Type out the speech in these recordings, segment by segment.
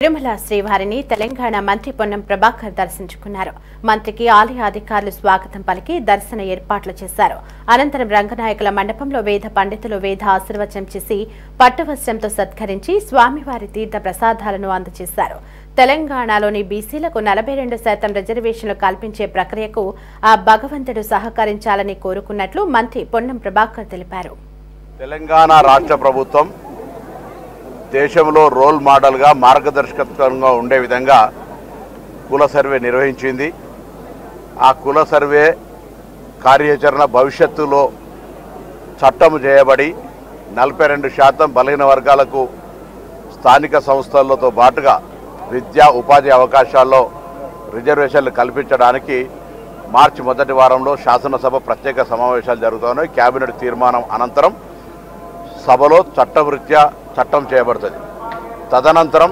తిరుమల శ్రీవారిని తెలంగాణ మంత్రి పొన్నం ప్రభాకర్ దర్శించుకున్నారు. మంత్రికి ఆలయ అధికారులు స్వాగతం పలికి దర్శన ఏర్పాట్లు చేశారు. అనంతరం రంగనాయకుల మండపంలో వేద పండితులు వేద ఆశీర్వచనం చేసి పట్టువస్త్రంతో సత్కరించి స్వామివారి తీర్థ ప్రసాదాలను అందజేశారు. తెలంగాణలోని బీసీలకు 42% రిజర్వేషన్లు కల్పించే ప్రక్రియకు ఆ భగవంతుడు సహకరించాలని కోరుకున్నట్లు మంత్రి పొన్నం ప్రభాకర్ తెలిపారు. తెలంగాణ రాష్ట్ర ప్రభుత్వం దేశంలో రోల్ మోడల్గా మార్గదర్శకత్వంగా ఉండే విధంగా కుల సర్వే నిర్వహించింది. ఆ కుల సర్వే కార్యాచరణ భవిష్యత్తులో చట్టం చేయబడి 42% బలహీన వర్గాలకు స్థానిక సంస్థలతో పాటుగా విద్యా ఉపాధి అవకాశాల్లో రిజర్వేషన్లు కల్పించడానికి మార్చి మొదటి వారంలో శాసనసభ ప్రత్యేక సమావేశాలు జరుగుతున్నాయి. కేబినెట్ తీర్మానం అనంతరం సభలో చట్టరీత్యా చట్టం చేయబడుతుంది. తదనంతరం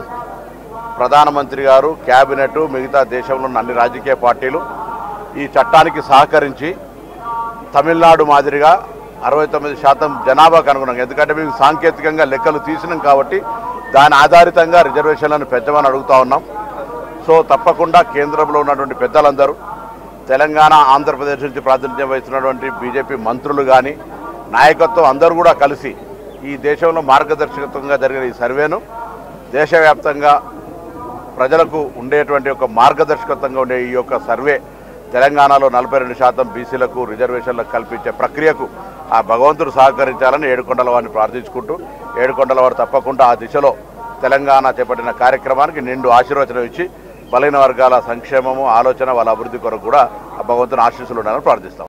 ప్రధానమంత్రి గారు, కేబినెట్, మిగతా దేశంలోని అన్ని రాజకీయ పార్టీలు ఈ చట్టానికి సహకరించి తమిళనాడు మాదిరిగా 69% జనాభాకు అనుగుణంగా, ఎందుకంటే మేము సాంకేతికంగా లెక్కలు తీసినాం కాబట్టి దాని ఆధారితంగా రిజర్వేషన్లను పెంచమని అడుగుతా ఉన్నాం. సో తప్పకుండా కేంద్రంలో ఉన్నటువంటి పెద్దలందరూ, తెలంగాణ ఆంధ్రప్రదేశ్ నుంచి ప్రాతినిధ్యం వహిస్తున్నటువంటి బీజేపీ మంత్రులు కానీ నాయకత్వం అందరూ కూడా కలిసి ఈ దేశంలో మార్గదర్శకత్వంగా జరిగిన ఈ సర్వేను దేశవ్యాప్తంగా ప్రజలకు ఉండేటువంటి ఒక మార్గదర్శకత్వంగా ఉండే ఈ యొక్క సర్వే తెలంగాణలో 42% బీసీలకు రిజర్వేషన్లకు కల్పించే ప్రక్రియకు ఆ భగవంతుడు సహకరించాలని ఏడుకొండల వారిని ప్రార్థించుకుంటూ, ఏడుకొండల వారు తప్పకుండా ఆ దిశలో తెలంగాణ చేపట్టిన కార్యక్రమానికి నిండు ఆశీర్వచనం ఇచ్చి బలహీన వర్గాల సంక్షేమము, ఆలోచన, వాళ్ళ అభివృద్ధి కొరకు కూడా ఆ భగవంతుని ఆశీస్సులు ఉండాలని ప్రార్థిస్తాం.